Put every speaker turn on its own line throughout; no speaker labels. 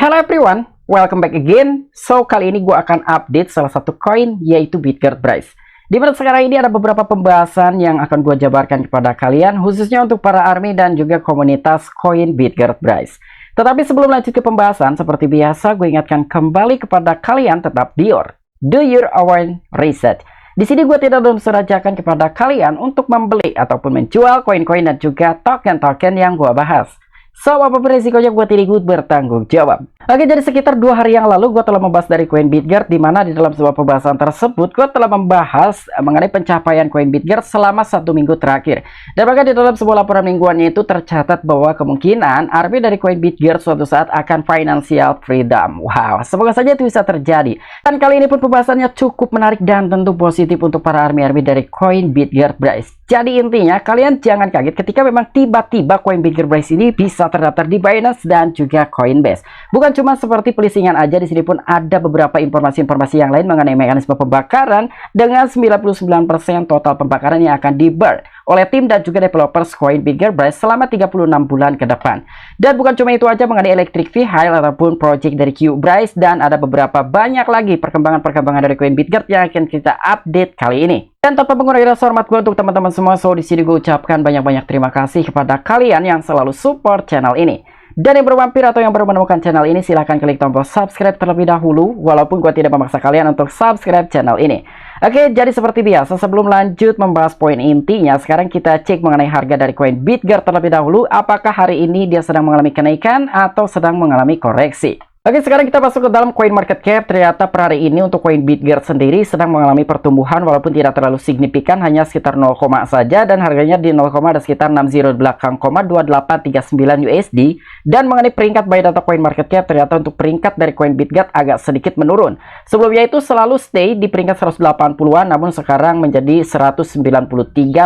Hello everyone, welcome back again. So, kali ini gue akan update salah satu koin, yaitu Bitgert Bryce. Di mana sekarang ini ada beberapa pembahasan yang akan gue jabarkan kepada kalian, khususnya untuk para army dan juga komunitas koin Bitgert Bryce. Tetapi sebelum lanjut ke pembahasan, seperti biasa gue ingatkan kembali kepada kalian tetap do your own research. Di sini gue tidak menserajakan kepada kalian untuk membeli ataupun menjual koin-koin dan juga token-token yang gue bahas. So, apapun resikonya gue tidak ikut bertanggung jawab. Oke, jadi sekitar 2 hari yang lalu gue telah membahas dari koin Bitgert, di mana di dalam sebuah pembahasan tersebut gue telah membahas mengenai pencapaian koin Bitgert selama 1 minggu terakhir. Dan bahkan di dalam sebuah laporan mingguannya itu tercatat bahwa kemungkinan army dari koin Bitgert suatu saat akan financial freedom. Wow, semoga saja itu bisa terjadi. Dan kali ini pun pembahasannya cukup menarik dan tentu positif untuk para army-army dari koin Bitgert Bryce. Jadi intinya kalian jangan kaget ketika memang tiba-tiba koin Bitgert Bryce ini bisa terdaftar di Binance dan juga Coinbase. Bukan cuma seperti pelisingan aja, di sini pun ada beberapa informasi-informasi yang lain mengenai mekanisme pembakaran dengan 99% total pembakaran yang akan di-burn oleh tim dan juga developers koin Bitgert Bryce selama 36 bulan ke depan. Dan bukan cuma itu aja mengenai electric vehicle ataupun project dari Q Bryce, dan ada beberapa banyak lagi perkembangan-perkembangan dari koin Bitgert yang akan kita update kali ini. Dan tanpa mengurangi rasa hormat gue untuk teman-teman semua, so di sini gue ucapkan banyak-banyak terima kasih kepada kalian yang selalu support channel ini. Dan yang baru mampir atau yang baru menemukan channel ini, silahkan klik tombol subscribe terlebih dahulu, walaupun gue tidak memaksa kalian untuk subscribe channel ini. Oke, jadi seperti biasa, sebelum lanjut membahas poin intinya, sekarang kita cek mengenai harga dari koin Bitgert terlebih dahulu. Apakah hari ini dia sedang mengalami kenaikan atau sedang mengalami koreksi? Oke, sekarang kita masuk ke dalam coin market cap. Ternyata per hari ini untuk koin Bitgert sendiri sedang mengalami pertumbuhan walaupun tidak terlalu signifikan, hanya sekitar 0, saja, dan harganya di 0, ada sekitar 60 belakang, 2839 USD. Dan mengenai peringkat by data coin market cap, ternyata untuk peringkat dari koin Bitgert agak sedikit menurun. Sebelumnya itu selalu stay di peringkat 180-an, namun sekarang menjadi 193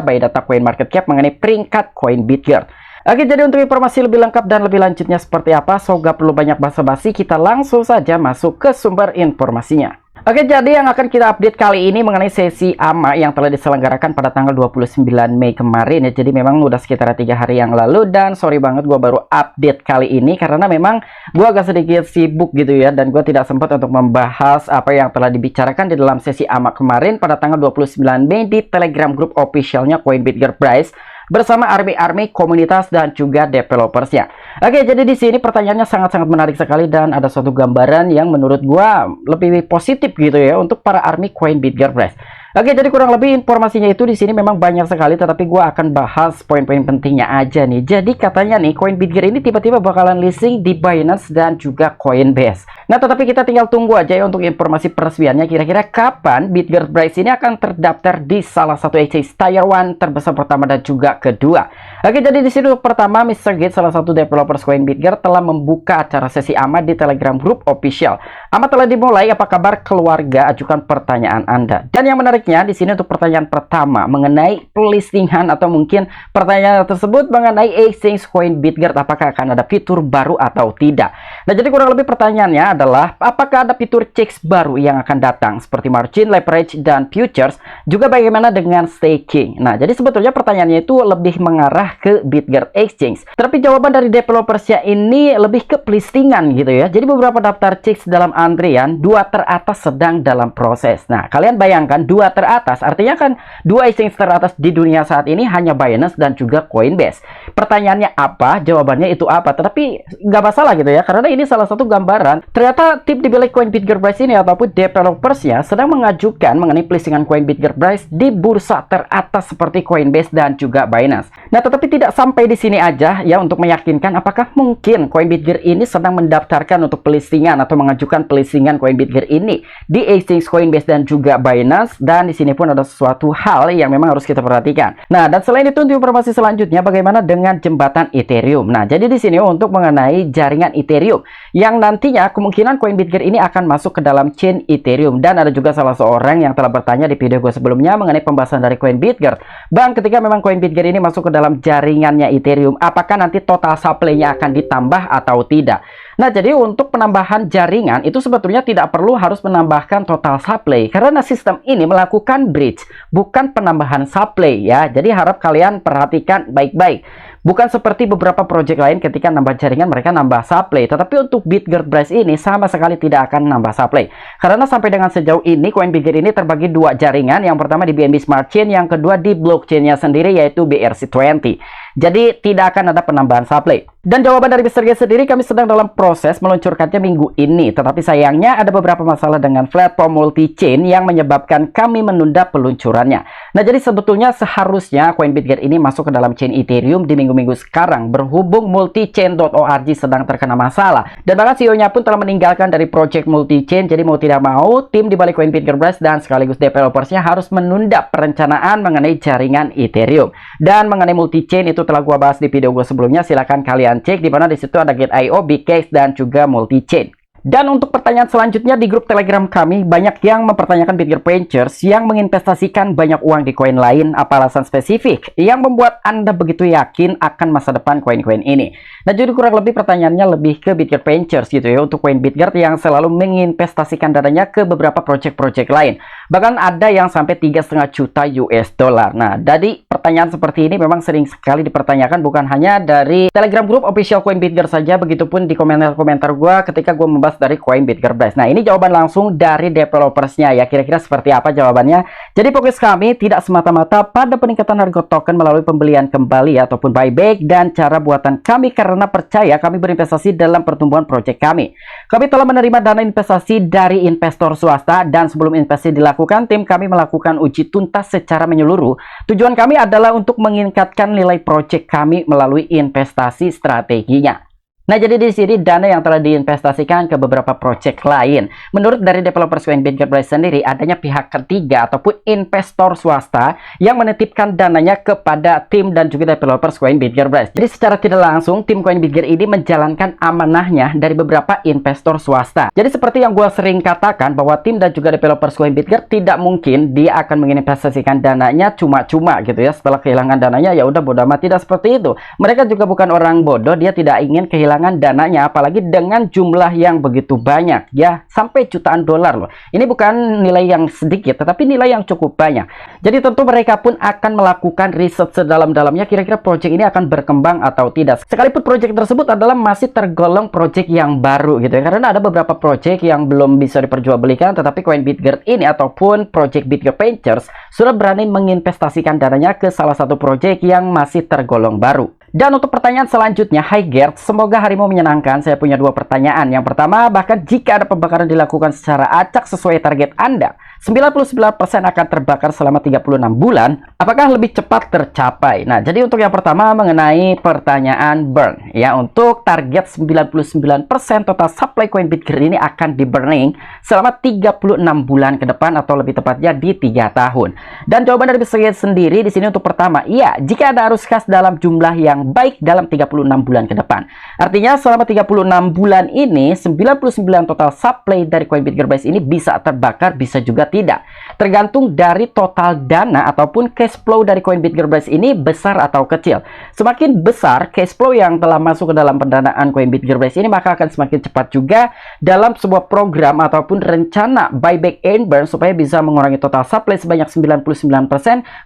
by data coin market cap mengenai peringkat koin Bitgert. Oke, jadi untuk informasi lebih lengkap dan lebih lanjutnya seperti apa, so gak perlu banyak basa-basi, kita langsung saja masuk ke sumber informasinya. Oke, jadi yang akan kita update kali ini mengenai sesi AMA yang telah diselenggarakan pada tanggal 29 Mei kemarin ya. Jadi memang udah sekitar 3 hari yang lalu, dan sorry banget gue baru update kali ini karena memang gue agak sedikit sibuk gitu ya, dan gue tidak sempat untuk membahas apa yang telah dibicarakan di dalam sesi AMA kemarin pada tanggal 29 Mei di Telegram grup officialnya koin Bitgert Bryce bersama army-army komunitas dan juga developersnya. Oke, jadi di sini pertanyaannya sangat-sangat menarik sekali, dan ada suatu gambaran yang menurut gua lebih positif gitu ya untuk para army koin Bitgert Bryce. Oke, jadi kurang lebih informasinya itu di sini memang banyak sekali, tetapi gua akan bahas poin-poin pentingnya aja nih. Jadi katanya nih koin Bitgert ini tiba-tiba bakalan listing di Binance dan juga Coinbase. Nah, tetapi kita tinggal tunggu aja ya untuk informasi peresmiannya, kira-kira kapan Bitgert Bryce ini akan terdaftar di salah satu exchange Tier 1 terbesar pertama dan juga kedua. Oke, jadi di sini pertama, Mr. Gates, salah satu developers koin Bitgert, telah membuka acara sesi AMA di Telegram Group Official. AMA telah dimulai, apa kabar keluarga? Ajukan pertanyaan Anda. Dan yang menariknya di sini untuk pertanyaan pertama mengenai pelistingan, atau mungkin pertanyaan tersebut mengenai exchange koin Bitgert, apakah akan ada fitur baru atau tidak. Nah, jadi kurang lebih pertanyaannya adalah apakah ada fitur checks baru yang akan datang seperti margin, leverage, dan futures, juga bagaimana dengan staking. Nah, jadi sebetulnya pertanyaannya itu lebih mengarah ke Bitgert Exchange, tapi jawaban dari developersnya ini lebih ke pelistingan gitu ya. Jadi beberapa daftar checks dalam antrian, 2 teratas sedang dalam proses. Nah, kalian bayangkan 2 teratas, artinya kan 2 exchange teratas di dunia saat ini hanya Binance dan juga Coinbase. Pertanyaannya apa? Jawabannya itu apa? Tetapi nggak masalah gitu ya, karena ini salah satu gambaran. Ternyata tim di balik koin Bitgert Bryce ini ataupun developersnya sedang mengajukan mengenai pelistingan koin Bitgert Bryce di bursa teratas seperti Coinbase dan juga Binance. Nah, tetapi tidak sampai di sini aja ya untuk meyakinkan apakah mungkin koin Bitgert ini sedang mendaftarkan untuk pelistingan atau mengajukan pelistingan koin Bitgert ini di exchange Coinbase dan juga Binance. Dan di sini pun ada sesuatu hal yang memang harus kita perhatikan. Nah, dan selain itu untuk informasi selanjutnya, bagaimana dengan jembatan Ethereum? Nah, jadi di sini untuk mengenai jaringan Ethereum yang nantinya kemungkinan koin Bitgert ini akan masuk ke dalam chain Ethereum. Dan ada juga salah seorang yang telah bertanya di video gue sebelumnya mengenai pembahasan dari koin Bitgert. Bang, ketika memang koin Bitgert ini masuk ke dalam jaringannya Ethereum, apakah nanti total supply-nya akan ditambah atau tidak? Nah, jadi untuk penambahan jaringan itu sebetulnya tidak perlu harus menambahkan total supply, karena sistem ini melakukan bridge, bukan penambahan supply ya. Jadi harap kalian perhatikan baik-baik. Bukan seperti beberapa project lain ketika nambah jaringan mereka nambah supply, tetapi untuk Bitgert Bryce ini sama sekali tidak akan nambah supply. Karena sampai dengan sejauh ini koin Bitgert ini terbagi dua jaringan, yang pertama di BNB Smart Chain, yang kedua di blockchain-nya sendiri yaitu BRC20. Jadi tidak akan ada penambahan supply. Dan jawaban dari Mr. G sendiri, kami sedang dalam proses meluncurkannya minggu ini. Tetapi sayangnya ada beberapa masalah dengan platform multi-chain yang menyebabkan kami menunda peluncurannya. Nah, jadi sebetulnya seharusnya koin Bitgert ini masuk ke dalam chain Ethereum di minggu-minggu sekarang. Berhubung multichain.org sedang terkena masalah. Dan bahkan CEO-nya pun telah meninggalkan dari project multi-chain. Jadi mau tidak mau, tim di balik koin Bitgert Bryce dan sekaligus developersnya harus menunda perencanaan mengenai jaringan Ethereum. Dan mengenai multi-chain itu telah gua bahas di video gua sebelumnya, silahkan kalian cek, di mana di situ ada Gate.io, Bitcase dan juga multi-chain. Dan untuk pertanyaan selanjutnya di grup Telegram kami, banyak yang mempertanyakan Bitgert Ventures yang menginvestasikan banyak uang di koin lain, apa alasan spesifik yang membuat Anda begitu yakin akan masa depan koin-koin ini. Nah, jadi kurang lebih pertanyaannya lebih ke Bitgert Ventures gitu ya, untuk koin Bitgert yang selalu menginvestasikan dananya ke beberapa project-project lain. Bahkan ada yang sampai 3,5 juta US dollar. Nah, jadi pertanyaan seperti ini memang sering sekali dipertanyakan, bukan hanya dari Telegram grup official koin Bitgert saja, begitupun di komentar-komentar gua ketika gua membahas dari koin Bitgert Bryce. Nah, ini jawaban langsung dari developersnya ya, kira-kira seperti apa jawabannya. Jadi fokus kami tidak semata-mata pada peningkatan harga token melalui pembelian kembali ataupun buyback dan cara buatan kami, karena percaya kami berinvestasi dalam pertumbuhan proyek kami. Kami telah menerima dana investasi dari investor swasta, dan sebelum investasi dilakukan, tim kami melakukan uji tuntas secara menyeluruh. Tujuan kami adalah untuk meningkatkan nilai proyek kami melalui investasi strateginya. Nah, jadi di sini dana yang telah diinvestasikan ke beberapa proyek lain. Menurut dari developers koin Bitgert Bryce sendiri, adanya pihak ketiga ataupun investor swasta yang menitipkan dananya kepada tim dan juga developers koin Bitgert Bryce. Jadi secara tidak langsung, tim koin Bitgert ini menjalankan amanahnya dari beberapa investor swasta. Jadi seperti yang gue sering katakan, bahwa tim dan juga developers koin Bitgert tidak mungkin dia akan menginvestasikan dananya cuma-cuma gitu ya. Setelah kehilangan dananya, ya udah bodoh amat, tidak seperti itu. Mereka juga bukan orang bodoh, dia tidak ingin kehilangan dananya, apalagi dengan jumlah yang begitu banyak ya, sampai jutaan dolar loh. Ini bukan nilai yang sedikit, tetapi nilai yang cukup banyak. Jadi tentu mereka pun akan melakukan riset sedalam-dalamnya, kira-kira proyek ini akan berkembang atau tidak. Sekalipun proyek tersebut adalah masih tergolong proyek yang baru gitu ya, karena ada beberapa proyek yang belum bisa diperjualbelikan, tetapi koin Bitgert ini ataupun proyek Bitgert Ventures sudah berani menginvestasikan dananya ke salah satu proyek yang masih tergolong baru. Dan untuk pertanyaan selanjutnya, Hai Gert, semoga harimu menyenangkan. Saya punya dua pertanyaan. Yang pertama, bahkan jika ada pembakaran dilakukan secara acak sesuai target Anda, 99% akan terbakar selama 36 bulan, apakah lebih cepat tercapai? Nah, jadi untuk yang pertama mengenai pertanyaan burn, ya, untuk target 99% total supply koin Bitgert ini akan di burning selama 36 bulan ke depan, atau lebih tepatnya di 3 tahun. Dan jawaban dari saya sendiri di sini untuk pertama, iya, jika ada arus kas dalam jumlah yang baik dalam 36 bulan ke depan. Artinya selama 36 bulan ini 99 total supply dari koin Bitgert Bryce ini bisa terbakar, bisa juga tidak. Tergantung dari total dana ataupun cash flow dari koin Bitgert Bryce ini besar atau kecil. Semakin besar cash flow yang telah masuk ke dalam pendanaan koin Bitgert Bryce ini, maka akan semakin cepat juga dalam sebuah program ataupun rencana buyback and burn supaya bisa mengurangi total supply sebanyak 99%,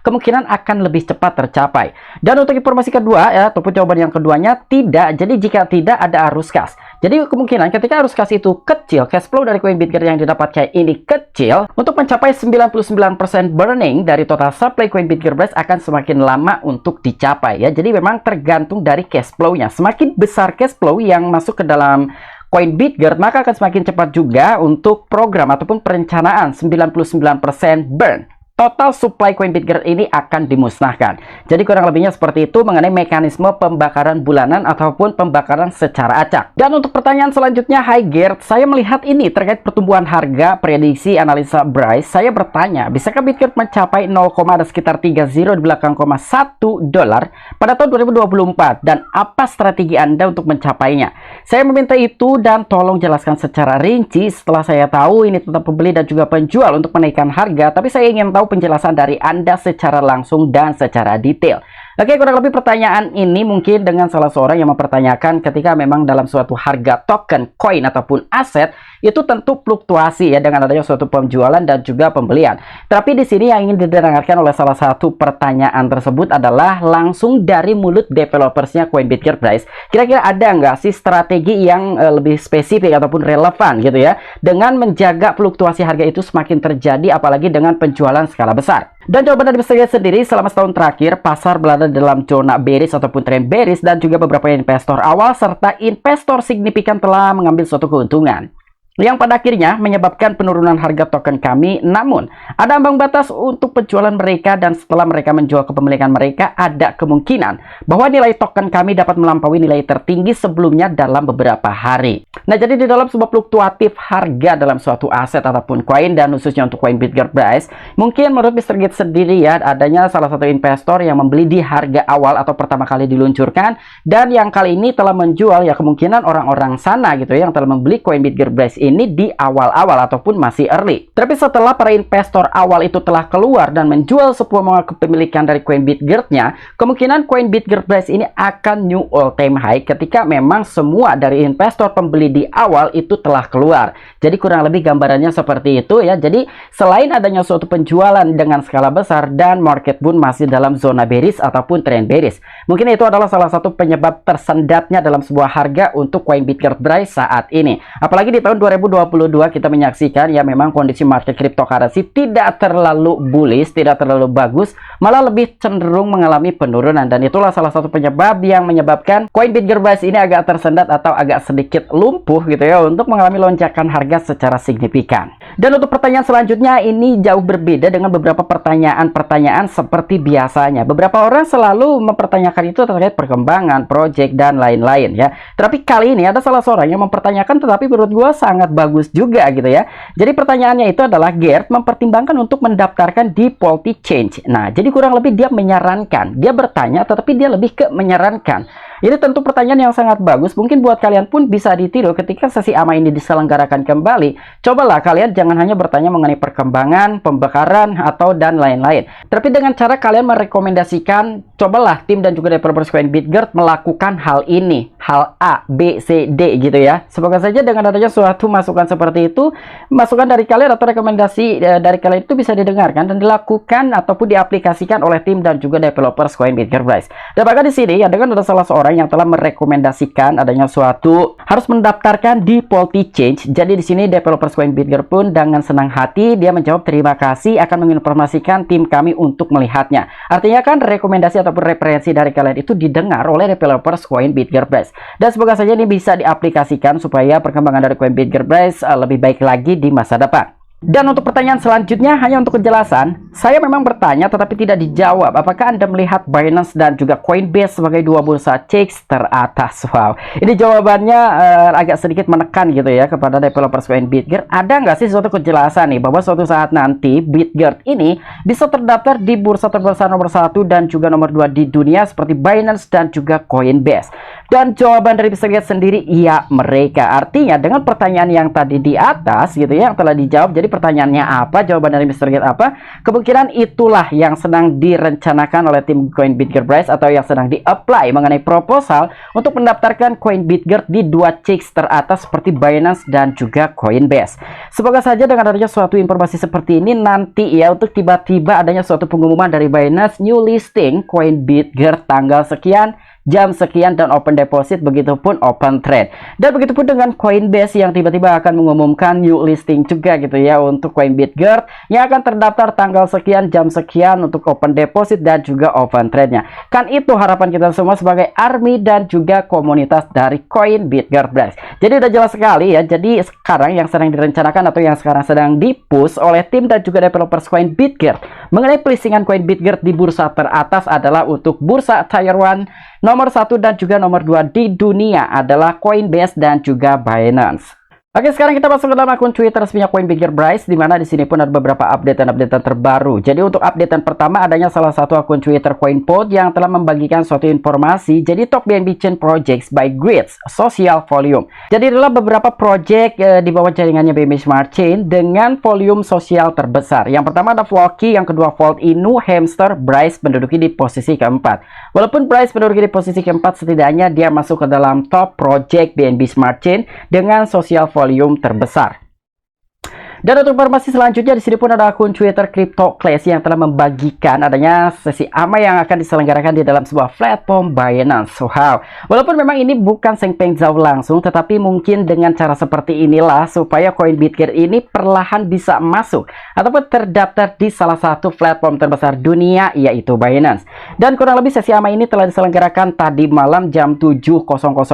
kemungkinan akan lebih cepat tercapai. Dan untuk informasi kedua ya, ataupun jawaban yang keduanya, tidak. Jadi jika tidak ada arus kas, jadi kemungkinan ketika arus kas itu kecil, cash flow dari koin Bitgert yang didapatkan ini kecil, untuk mencapai 99% burning dari total supply koin Bitgert Bryce akan semakin lama untuk dicapai ya. Jadi memang tergantung dari cash flow-nya. Semakin besar cash flow yang masuk ke dalam koin Bitgert, maka akan semakin cepat juga untuk program ataupun perencanaan 99% burn. Total supply koin Bitgert ini akan dimusnahkan. Jadi kurang lebihnya seperti itu mengenai mekanisme pembakaran bulanan ataupun pembakaran secara acak. Dan untuk pertanyaan selanjutnya, Hai Gert, saya melihat ini terkait pertumbuhan harga prediksi analisa Bryce. Saya bertanya, bisakah Bitgert mencapai 0, ada sekitar 30 di belakang, $1 pada tahun 2024, dan apa strategi Anda untuk mencapainya? Saya meminta itu dan tolong jelaskan secara rinci. Setelah saya tahu ini tentang pembeli dan juga penjual untuk menaikkan harga, tapi saya ingin tahu penjelasan dari Anda secara langsung dan secara detail. Oke, kurang lebih pertanyaan ini mungkin dengan salah seorang yang mempertanyakan ketika memang dalam suatu harga token, koin ataupun aset itu tentu fluktuasi ya dengan adanya suatu penjualan dan juga pembelian. Tapi di sini yang ingin didengarkan oleh salah satu pertanyaan tersebut adalah langsung dari mulut developersnya Coinbit Price. Kira-kira ada nggak sih strategi yang lebih spesifik ataupun relevan gitu ya dengan menjaga fluktuasi harga itu semakin terjadi apalagi dengan penjualan skala besar? Dan jawaban dari saya sendiri, selama setahun terakhir pasar berada dalam zona bearish ataupun tren bearish dan juga beberapa investor awal serta investor signifikan telah mengambil suatu keuntungan yang pada akhirnya menyebabkan penurunan harga token kami. Namun ada ambang batas untuk penjualan mereka dan setelah mereka menjual kepemilikan mereka ada kemungkinan bahwa nilai token kami dapat melampaui nilai tertinggi sebelumnya dalam beberapa hari. Nah, jadi di dalam sebuah fluktuatif harga dalam suatu aset ataupun koin dan khususnya untuk Coinbit Price, mungkin menurut Mr. Gates sendiri ya, adanya salah satu investor yang membeli di harga awal atau pertama kali diluncurkan dan yang kali ini telah menjual, ya kemungkinan orang-orang sana gitu ya, yang telah membeli Coinbit Price ini di awal-awal ataupun masih early. Tapi setelah para investor awal itu telah keluar dan menjual semua kepemilikan dari Coinbit nya, kemungkinan Coinbit Price ini akan new all time high ketika memang semua dari investor pembeli di awal itu telah keluar. Jadi kurang lebih gambarannya seperti itu ya. Jadi selain adanya suatu penjualan dengan skala besar dan market pun masih dalam zona bearish ataupun trend bearish, mungkin itu adalah salah satu penyebab tersendatnya dalam sebuah harga untuk Coinbit Price saat ini. Apalagi di tahun 2022 kita menyaksikan ya memang kondisi market cryptocurrency tidak terlalu bullish, tidak terlalu bagus, malah lebih cenderung mengalami penurunan, dan itulah salah satu penyebab yang menyebabkan Coinbit Price ini agak tersendat atau agak sedikit lumpuh gitu ya untuk mengalami lonjakan harga secara signifikan. Dan untuk pertanyaan selanjutnya ini jauh berbeda dengan beberapa pertanyaan-pertanyaan seperti biasanya. Beberapa orang selalu mempertanyakan itu terkait perkembangan, project dan lain-lain ya. Tapi kali ini ada salah seorang yang mempertanyakan tetapi menurut gue sangat bagus juga gitu ya. Jadi pertanyaannya itu adalah Gert mempertimbangkan untuk mendaftarkan di Polity Change. Nah, jadi kurang lebih dia menyarankan, dia bertanya tetapi dia lebih ke menyarankan. Ini tentu pertanyaan yang sangat bagus, mungkin buat kalian pun bisa ditiru ketika sesi AMA ini diselenggarakan kembali. Cobalah kalian jangan hanya bertanya mengenai perkembangan, pembakaran, atau dan lain-lain. Tapi dengan cara kalian merekomendasikan, cobalah tim dan juga developers Coinbit melakukan hal ini. Hal A, B, C, D gitu ya. Semoga saja dengan adanya suatu masukan seperti itu, masukan dari kalian atau rekomendasi dari kalian itu bisa didengarkan dan dilakukan ataupun diaplikasikan oleh tim dan juga developers Coinbit Price. Dan bahkan di sini ya dengan ada salah seorang yang telah merekomendasikan adanya suatu harus mendaftarkan di Polity Change. Jadi di sini developers Coinbit pun dengan senang hati dia menjawab terima kasih akan menginformasikan tim kami untuk melihatnya. Artinya kan rekomendasi ataupun referensi dari kalian itu didengar oleh developers Coinbit Price. Dan semoga saja ini bisa diaplikasikan supaya perkembangan dari Coinbit Price lebih baik lagi di masa depan. Dan untuk pertanyaan selanjutnya, hanya untuk kejelasan, saya memang bertanya tetapi tidak dijawab. Apakah Anda melihat Binance dan juga Coinbase sebagai dua bursa CEX teratas? Wow, ini jawabannya agak sedikit menekan gitu ya kepada developers Coinbit. Ada nggak sih suatu kejelasan nih bahwa suatu saat nanti Bitgert ini bisa terdaftar di bursa terbesar nomor 1 dan juga nomor 2 di dunia seperti Binance dan juga Coinbase? Dan jawaban dari Bitgert sendiri, iya mereka. Artinya dengan pertanyaan yang tadi di atas gitu ya yang telah dijawab, jadi pertanyaannya apa, jawaban dari Mr. Gate apa, kemungkinan itulah yang sedang direncanakan oleh tim Coinbit Price atau yang sedang di-apply mengenai proposal untuk mendaftarkan Coinbit di dua CEX teratas seperti Binance dan juga Coinbase. Semoga saja dengan adanya suatu informasi seperti ini nanti ya untuk tiba-tiba adanya suatu pengumuman dari Binance new listing Coinbit tanggal sekian, jam sekian dan open deposit, begitupun open trade. Dan begitupun dengan Coinbase yang tiba-tiba akan mengumumkan new listing juga gitu ya untuk Coinbit yang akan terdaftar tanggal sekian, jam sekian untuk open deposit dan juga open trade-nya. Kan itu harapan kita semua sebagai army dan juga komunitas dari Coinbit Price. Jadi udah jelas sekali ya. Jadi sekarang yang sedang direncanakan atau yang sekarang sedang dipush oleh tim dan juga developers Coinbit mengenai pelisingan Coinbit di bursa teratas adalah untuk bursa Tier 1. Nomor 1 dan juga nomor 2 di dunia adalah Coinbase dan juga Binance. Oke, sekarang kita masuk ke dalam akun Twitter resminya CoinBitGetBrice, di mana di sini pun ada beberapa updatean terbaru. Jadi untuk updatean pertama adanya salah satu akun Twitter CoinPod yang telah membagikan suatu informasi. Jadi top BNB Chain Projects by Grids Social Volume. Jadi adalah beberapa project di bawah jaringannya BNB Smart Chain dengan volume sosial terbesar. Yang pertama ada Floki, yang kedua Volt Inu, Hamster, Bryce menduduki di posisi keempat. Walaupun Bryce menduduki di posisi keempat, setidaknya dia masuk ke dalam top project BNB Smart Chain dengan sosial volume terbesar. Dan untuk informasi selanjutnya di sini pun ada akun Twitter CryptoClass yang telah membagikan adanya sesi AMA yang akan diselenggarakan di dalam sebuah platform Binance. Wow. Walaupun memang ini bukan Seng Peng Zhao langsung, tetapi mungkin dengan cara seperti inilah supaya CoinBitGet ini perlahan bisa masuk ataupun terdaftar di salah satu platform terbesar dunia, yaitu Binance. Dan kurang lebih sesi AMA ini telah diselenggarakan tadi malam jam 7.00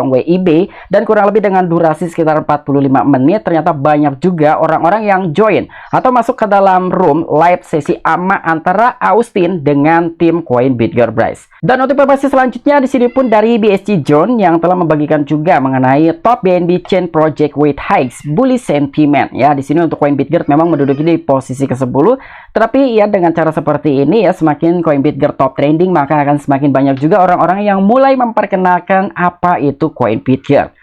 WIB dan kurang lebih dengan durasi sekitar 45 menit. Ternyata banyak juga orang-orang yang join atau masuk ke dalam room live sesi AMA antara Austin dengan tim CoinBitGetBrice. Dan untuk informasi selanjutnya di sini pun dari BSC John yang telah membagikan juga mengenai top BNB Chain Project with Hikes Bullish Sentiment. Ya, di sini untuk CoinBitGet memang menduduki di posisi ke-10, tetapi ya dengan cara seperti ini ya, semakin CoinBitGet top trending maka akan semakin banyak juga orang-orang yang mulai memperkenalkan apa itu CoinBitGet.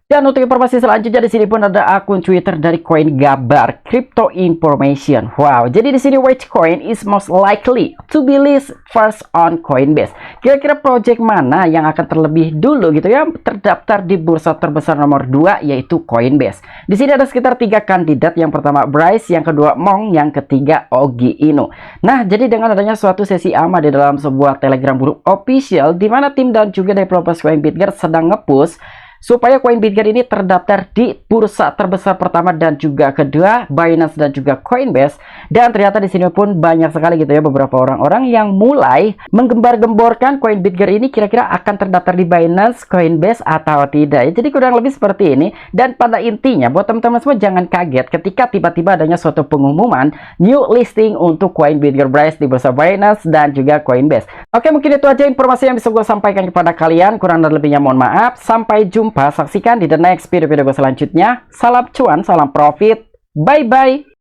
Dan untuk informasi selanjutnya di sini pun ada akun Twitter dari CoinGabar Crypto Information. Wow, jadi di sini which coin is most likely to be list first on Coinbase. Kira-kira project mana yang akan terlebih dulu gitu ya terdaftar di bursa terbesar nomor 2, yaitu Coinbase. Di sini ada sekitar 3 kandidat. Yang pertama Bryce, yang kedua Mong, yang ketiga Ogi Inu. Nah, jadi dengan adanya suatu sesi AMA di dalam sebuah Telegram group official di mana tim dan juga developers CoinBitGet sedang nge-push supaya CoinBitGet ini terdaftar di bursa terbesar pertama dan juga kedua, Binance dan juga Coinbase. Dan ternyata di sini pun banyak sekali gitu ya beberapa orang-orang yang mulai menggembar-gemborkan CoinBitGet ini kira-kira akan terdaftar di Binance, Coinbase atau tidak. Ya, jadi kurang lebih seperti ini. Dan pada intinya buat teman-teman semua jangan kaget ketika tiba-tiba adanya suatu pengumuman new listing untuk CoinBitGetBrice di bursa Binance dan juga Coinbase. Oke, mungkin itu aja informasi yang bisa gue sampaikan kepada kalian. Kurang dan lebihnya mohon maaf. Sampai jumpa. Saksikan di the next video-video gue selanjutnya. Salam cuan, salam profit. Bye-bye.